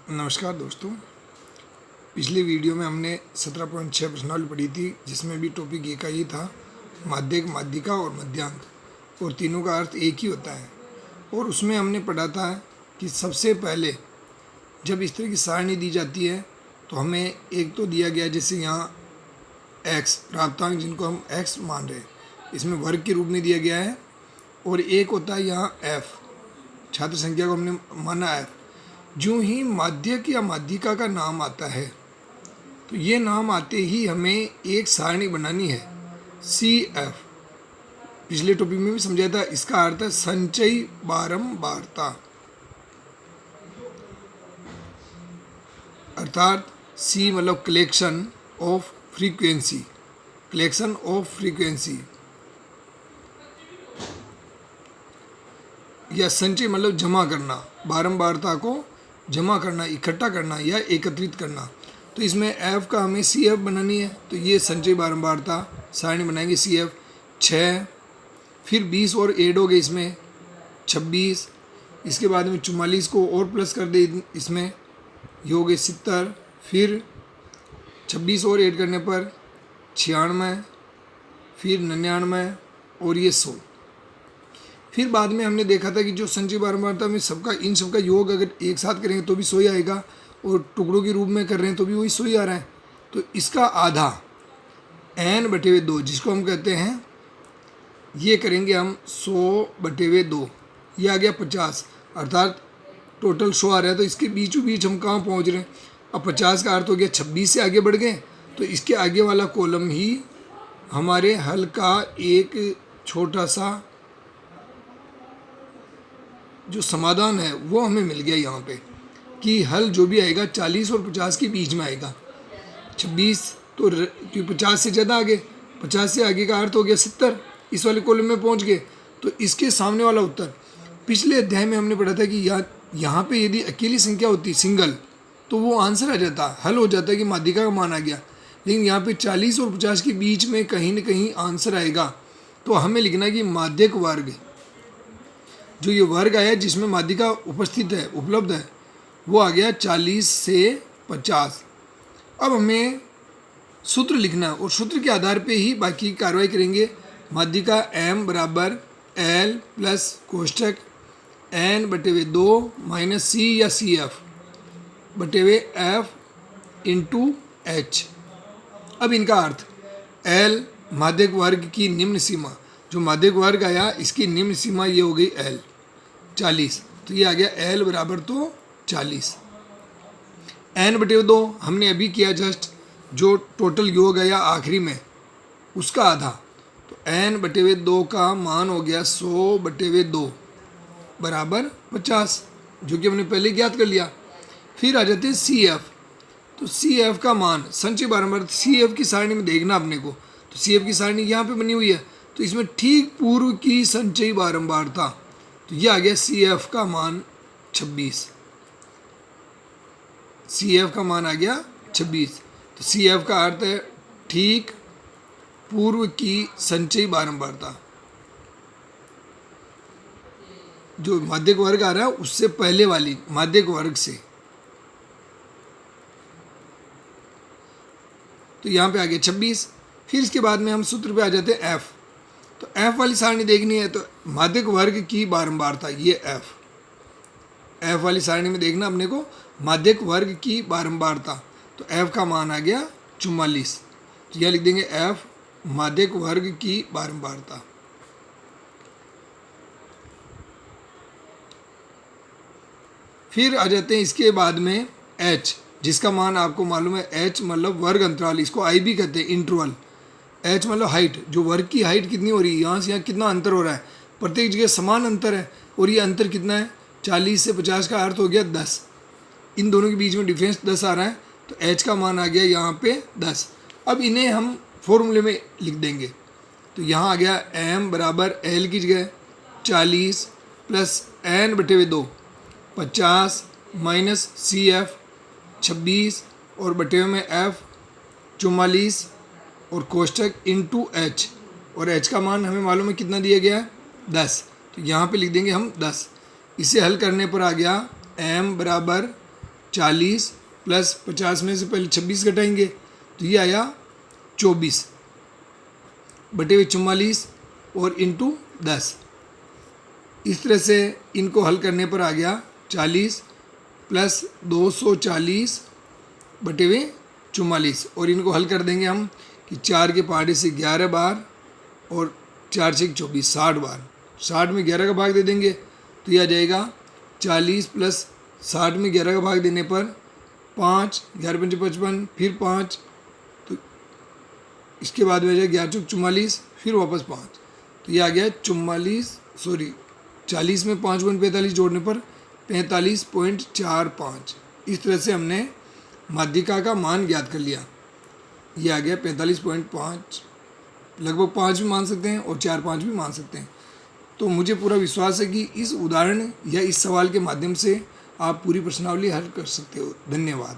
नमस्कार दोस्तों। पिछले वीडियो में हमने 17.6 प्रश्नावली पढ़ी थी, जिसमें भी टॉपिक एक ही था, माध्यक, माध्यिका और मध्यांक, और तीनों का अर्थ एक ही होता है। और उसमें हमने पढ़ा था कि सबसे पहले जब इस तरह की सारणी दी जाती है तो हमें एक तो दिया गया, जैसे यहाँ x प्राप्तांक जिनको हम x मान रहे हैं, इसमें वर्ग के रूप में दिया गया है, और एक होता है यहाँ f, छात्र संख्या को हमने माना f। जो ही माध्यक या माध्यिका का नाम आता है तो ये नाम आते ही हमें एक सारणी बनानी है CF। पिछले टॉपिक में भी समझाया था, इसका अर्थ है संचयी बारंबारता, अर्थात C मतलब collection of frequency, collection of frequency, या संचय मतलब जमा करना, बारंबारता को जमा करना, इकट्ठा करना या एकत्रित करना। तो इसमें F का हमें CF बनानी है, तो ये संचय बारंबारता सारणी बनाएंगे CF 6, फिर 20 और ऐड हो गए इसमें 26, इसके बाद में 44 को और प्लस कर दे इसमें, ये हो गए 70, फिर 26 और ऐड करने पर 96, फिर 99 और ये 100। फिर बाद में हमने देखा था कि जो संचय बारंबारता में सबका इन सबका योग अगर एक साथ करेंगे तो भी 100 ही आएगा, और टुकड़ों के रूप में कर रहे हैं तो भी वही 100 ही आ रहा है। तो इसका आधा n/2, जिसको हम कहते हैं, ये करेंगे हम 100/2, ये आ गया 50, अर्थात टोटल 100 आ रहा है। तो इसके बीचों बीच हम कहाँ पहुँच रहे हैं, अब 50 का अर्थ हो गया 26 से आगे बढ़ गए, तो इसके आगे वाला कॉलम ही हमारे हल का एक छोटा सा जो समाधान है वो हमें मिल गया यहाँ पे, कि हल जो भी आएगा 40 और 50 के बीच में आएगा। 26 तो 50 से ज़्यादा आगे, 50 से आगे का अर्थ हो गया 70, इस वाले कॉलम में पहुँच गए। तो इसके सामने वाला उत्तर, पिछले अध्याय में हमने पढ़ा था कि यहाँ पे यदि अकेली संख्या होती सिंगल तो वो आंसर आ जाता, हल हो जाता है कि माध्यिका का मान आ गया। लेकिन यहाँ पे 40 और 50 के बीच में कहीं ना कहीं आंसर आएगा, तो हमें लिखना है कि माध्यक वर्ग, जो ये वर्ग आया जिसमें माध्यिका उपस्थित है, उपलब्ध है, वो आ गया 40 से 50। अब हमें सूत्र लिखना है और सूत्र के आधार पे ही बाकी कार्रवाई करेंगे। माध्यिका m बराबर l प्लस कोष्टक n/2 माइनस C या CF/F इंटू H। अब इनका अर्थ, L माध्यक वर्ग की निम्न सीमा, जो माध्यक वर्ग आया इसकी निम्न सीमा ये हो गई L 40, तो ये आ गया L बराबर तो 40। n/2 हमने अभी किया जस्ट, जो टोटल योग आया आखिरी में उसका आधा, तो n/2 का मान हो गया 100/2 बराबर 50, जो कि हमने पहले ज्ञात कर लिया। फिर आ जाते हैं CF, तो CF का मान संचय बारंबार, CF की सारणी में देखना अपने को, तो CF की सारणी यहाँ पे बनी हुई है, तो इसमें ठीक पूर्व की संचयी बारंबारता, तो ये आ गया CF का मान 26, CF का मान आ गया 26। तो CF का अर्थ है ठीक पूर्व की संचयी बारंबारता, जो माध्यक वर्ग आ रहा है उससे पहले वाली माध्यक वर्ग से। तो यहाँ पे आ गया 26। फिर इसके बाद में हम सूत्र पे आ जाते हैं F, तो F वाली सारणी देखनी है, तो माध्यक वर्ग की बारंबारता, ये F वाली सारणी में देखना अपने को, माध्यक वर्ग की बारंबारता, तो F का मान आ गया 44, तो यह लिख देंगे F माध्यक वर्ग की बारंबारता। फिर आ जाते हैं इसके बाद में H, जिसका मान आपको मालूम है, H मतलब वर्ग अंतराल, इसको I भी कहते हैं, इंटरवल। H मतलब हाइट, जो वर्ग की हाइट कितनी हो रही है, यहाँ से यहाँ कितना अंतर हो रहा है, प्रत्येक जगह समान अंतर है, और ये अंतर कितना है, 40 से 50 का अर्थ हो गया 10, इन दोनों के बीच में डिफरेंस 10 आ रहा है, तो H का मान आ गया यहाँ पे 10। अब इन्हें हम फॉर्मूले में लिख देंगे, तो यहाँ आ गया m बराबर l की जगह 40 प्लस n/2 50 माइनस CF 26 और बटे में F 44 और कोष्टक इंटू H, और H का मान हमें मालूम है कितना दिया गया है 10, तो यहाँ पे लिख देंगे हम 10। इसे हल करने पर आ गया m बराबर 40 प्लस 50 में से पहले 26 घटाएंगे तो ये आया 24 बटे हुए 44 और इंटू 10। इस तरह से इनको हल करने पर आ गया 40 प्लस 240 बटे हुए 44 और इनको हल कर देंगे हम कि 4 के पहाड़े से 11 बार और 4 से 24 60 बार। 60 में 11 का भाग दे देंगे तो यह आ जाएगा 40 प्लस 60 में 11 का भाग देने पर 5, 11 पंचे 55, फिर 5, तो इसके बाद में आ जाएगा 11 चौक 44, फिर वापस 5, तो ये आ गया 40 में 5 पॉइंट 45 जोड़ने पर 45.45। इस तरह से हमने माध्यिका का मान ज्ञात कर लिया। ये आ गया 45.5, लगभग 5 भी मान सकते हैं और 4-5 भी मान सकते हैं। तो मुझे पूरा विश्वास है कि इस उदाहरण या इस सवाल के माध्यम से आप पूरी प्रश्नावली हल कर सकते हो। धन्यवाद।